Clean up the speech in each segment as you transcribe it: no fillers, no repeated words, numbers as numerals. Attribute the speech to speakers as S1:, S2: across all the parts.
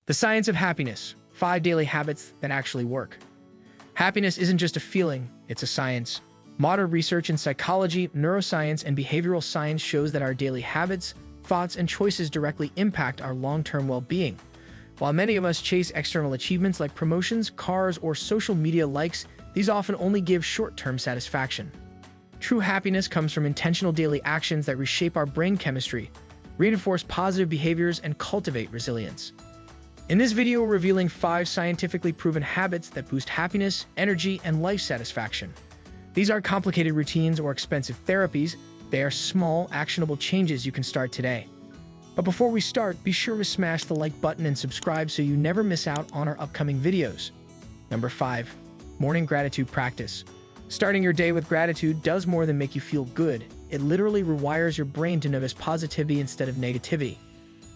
S1: The Science of Happiness, 5 daily habits that actually work. Happiness isn't just a feeling, it's a science. Modern research in psychology, neuroscience, and behavioral science shows that our daily habits, thoughts, and choices directly impact our long-term well-being. While many of us chase external achievements like promotions, cars, or social media likes, these often only give short-term satisfaction. True happiness comes from intentional daily actions that reshape our brain chemistry, reinforce positive behaviors, and cultivate resilience. In this video, we're revealing 5 scientifically proven habits that boost happiness, energy, and life satisfaction. These aren't complicated routines or expensive therapies, they are small, actionable changes you can start today. But before we start, be sure to smash the like button and subscribe so you never miss out on our upcoming videos. Number 5. Morning gratitude practice. Starting your day with gratitude does more than make you feel good. It literally rewires your brain to notice positivity instead of negativity.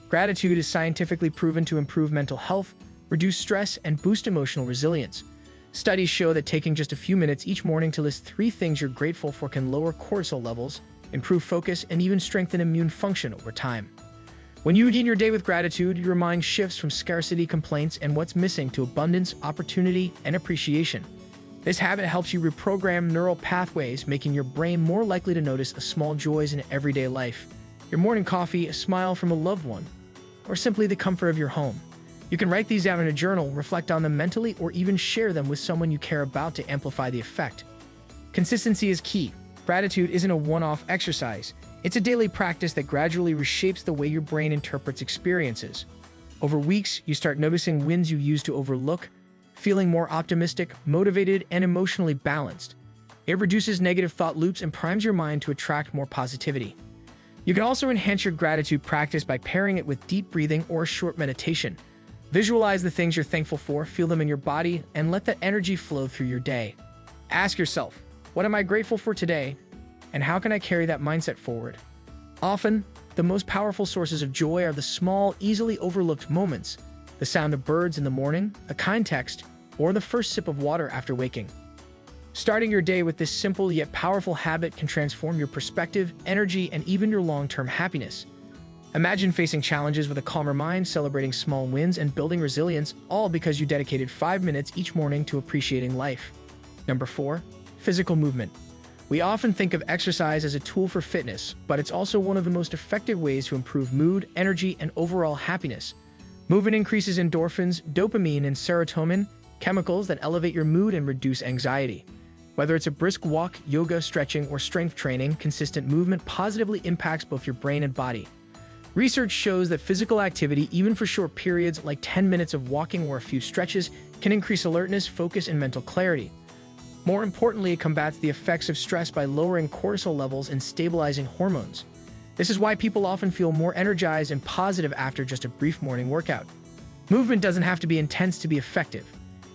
S1: Gratitude is scientifically proven to improve mental health, reduce stress, and boost emotional resilience. Studies show that taking just a few minutes each morning to list 3 things you're grateful for can lower cortisol levels, improve focus, and even strengthen immune function over time. When you begin your day with gratitude, your mind shifts from scarcity complaints and what's missing to abundance, opportunity, and appreciation. This habit helps you reprogram neural pathways, making your brain more likely to notice the small joys in everyday life. Your morning coffee, a smile from a loved one, or simply the comfort of your home. You can write these down in a journal, reflect on them mentally, or even share them with someone you care about to amplify the effect. Consistency is key. Gratitude isn't a one-off exercise. It's a daily practice that gradually reshapes the way your brain interprets experiences. Over weeks, you start noticing wins you used to overlook, feeling more optimistic, motivated, and emotionally balanced. It reduces negative thought loops and primes your mind to attract more positivity. You can also enhance your gratitude practice by pairing it with deep breathing or a short meditation. Visualize the things you're thankful for, feel them in your body, and let that energy flow through your day. Ask yourself, what am I grateful for today? And how can I carry that mindset forward? Often, the most powerful sources of joy are the small, easily overlooked moments. The sound of birds in the morning, a kind text, or the first sip of water after waking. Starting your day with this simple yet powerful habit can transform your perspective, energy, and even your long-term happiness. Imagine facing challenges with a calmer mind, celebrating small wins, and building resilience, all because you dedicated 5 minutes each morning to appreciating life. Number 4. Physical movement. We often think of exercise as a tool for fitness, but it's also one of the most effective ways to improve mood, energy, and overall happiness. Movement increases endorphins, dopamine, and serotonin, chemicals that elevate your mood and reduce anxiety. Whether it's a brisk walk, yoga, stretching, or strength training, consistent movement positively impacts both your brain and body. Research shows that physical activity, even for short periods like 10 minutes of walking or a few stretches, can increase alertness, focus, and mental clarity. More importantly, it combats the effects of stress by lowering cortisol levels and stabilizing hormones. This is why people often feel more energized and positive after just a brief morning workout. Movement doesn't have to be intense to be effective.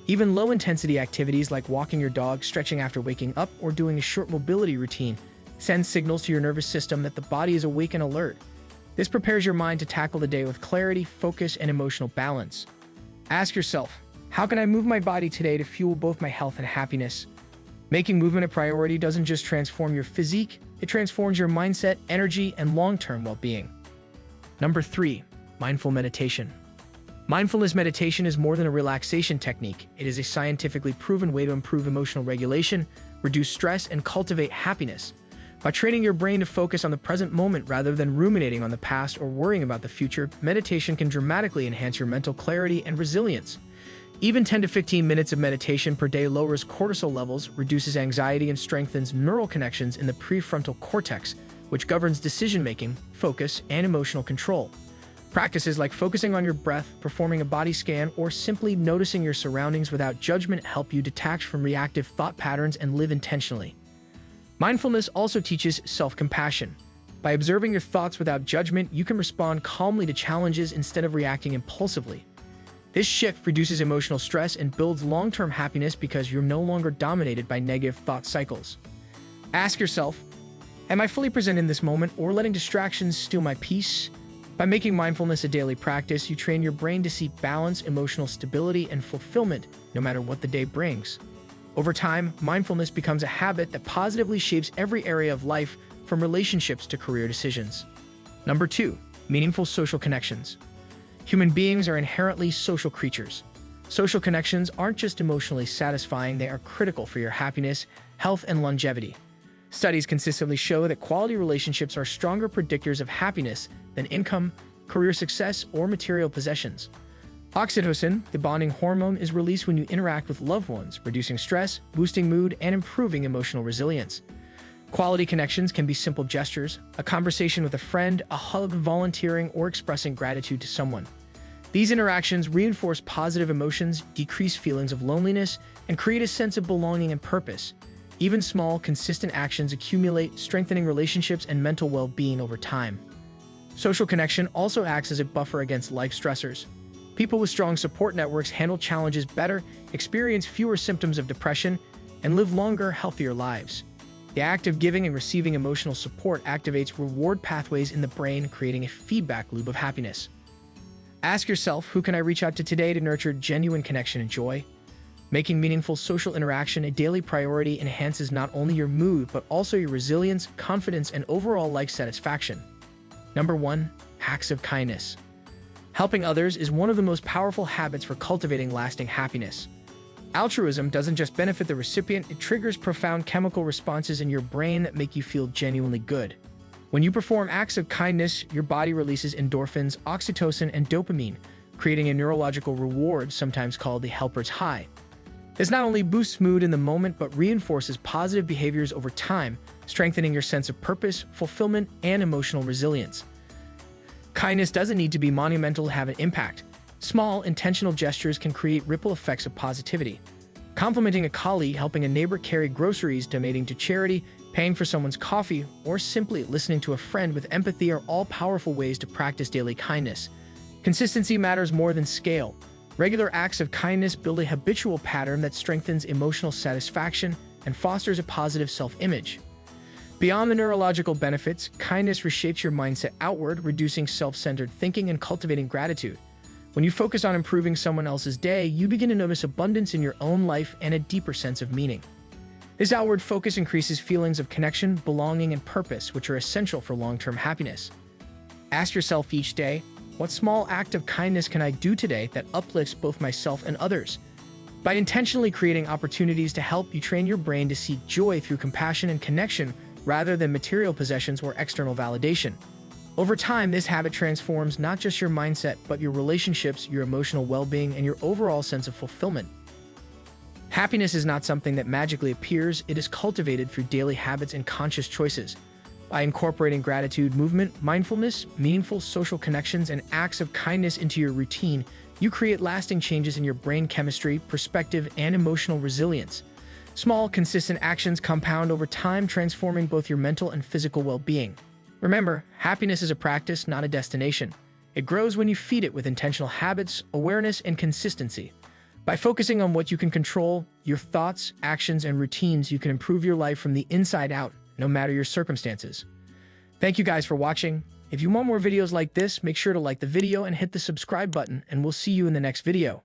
S1: Even low-intensity activities like walking your dog, stretching after waking up, or doing a short mobility routine send signals to your nervous system that the body is awake and alert. This prepares your mind to tackle the day with clarity, focus, and emotional balance. Ask yourself, how can I move my body today to fuel both my health and happiness? Making movement a priority doesn't just transform your physique, it transforms your mindset, energy, and long-term well-being. Number 3. Mindful meditation. Mindfulness meditation is more than a relaxation technique. It is a scientifically proven way to improve emotional regulation, reduce stress, and cultivate happiness. By training your brain to focus on the present moment rather than ruminating on the past or worrying about the future, meditation can dramatically enhance your mental clarity and resilience. Even 10 to 15 minutes of meditation per day lowers cortisol levels, reduces anxiety, and strengthens neural connections in the prefrontal cortex, which governs decision-making, focus, and emotional control. Practices like focusing on your breath, performing a body scan, or simply noticing your surroundings without judgment help you detach from reactive thought patterns and live intentionally. Mindfulness also teaches self-compassion. By observing your thoughts without judgment, you can respond calmly to challenges instead of reacting impulsively. This shift reduces emotional stress and builds long-term happiness because you're no longer dominated by negative thought cycles. Ask yourself, am I fully present in this moment or letting distractions steal my peace? By making mindfulness a daily practice, you train your brain to seek balance, emotional stability, and fulfillment, no matter what the day brings. Over time, mindfulness becomes a habit that positively shapes every area of life, from relationships to career decisions. Number 2. Meaningful social connections. Human beings are inherently social creatures. Social connections aren't just emotionally satisfying, they are critical for your happiness, health, and longevity. Studies consistently show that quality relationships are stronger predictors of happiness than income, career success, or material possessions. Oxytocin, the bonding hormone, is released when you interact with loved ones, reducing stress, boosting mood, and improving emotional resilience. Quality connections can be simple gestures, a conversation with a friend, a hug, volunteering, or expressing gratitude to someone. These interactions reinforce positive emotions, decrease feelings of loneliness, and create a sense of belonging and purpose. Even small, consistent actions accumulate, strengthening relationships and mental well-being over time. Social connection also acts as a buffer against life stressors. People with strong support networks handle challenges better, experience fewer symptoms of depression, and live longer, healthier lives. The act of giving and receiving emotional support activates reward pathways in the brain, creating a feedback loop of happiness. Ask yourself, who can I reach out to today to nurture genuine connection and joy? Making meaningful social interaction a daily priority enhances not only your mood, but also your resilience, confidence, and overall life satisfaction. Number 1. Acts of kindness. Helping others is one of the most powerful habits for cultivating lasting happiness. Altruism doesn't just benefit the recipient, it triggers profound chemical responses in your brain that make you feel genuinely good. When you perform acts of kindness, your body releases endorphins, oxytocin, and dopamine, creating a neurological reward, sometimes called the helper's high. This not only boosts mood in the moment, but reinforces positive behaviors over time, strengthening your sense of purpose, fulfillment, and emotional resilience. Kindness doesn't need to be monumental to have an impact. Small, intentional gestures can create ripple effects of positivity. Complimenting a colleague, helping a neighbor carry groceries, donating to charity, paying for someone's coffee, or simply listening to a friend with empathy are all powerful ways to practice daily kindness. Consistency matters more than scale. Regular acts of kindness build a habitual pattern that strengthens emotional satisfaction and fosters a positive self-image. Beyond the neurological benefits, kindness reshapes your mindset outward, reducing self-centered thinking and cultivating gratitude. When you focus on improving someone else's day, you begin to notice abundance in your own life and a deeper sense of meaning. This outward focus increases feelings of connection, belonging, and purpose, which are essential for long-term happiness. Ask yourself each day, what small act of kindness can I do today that uplifts both myself and others? By intentionally creating opportunities to help, you train your brain to seek joy through compassion and connection rather than material possessions or external validation. Over time, this habit transforms not just your mindset, but your relationships, your emotional well-being, and your overall sense of fulfillment. Happiness is not something that magically appears, it is cultivated through daily habits and conscious choices. By incorporating gratitude, movement, mindfulness, meaningful social connections, and acts of kindness into your routine, you create lasting changes in your brain chemistry, perspective, and emotional resilience. Small, consistent actions compound over time, transforming both your mental and physical well-being. Remember, happiness is a practice, not a destination. It grows when you feed it with intentional habits, awareness, and consistency. By focusing on what you can control, your thoughts, actions, and routines, you can improve your life from the inside out, no matter your circumstances. Thank you guys for watching. If you want more videos like this, make sure to like the video and hit the subscribe button, and we'll see you in the next video.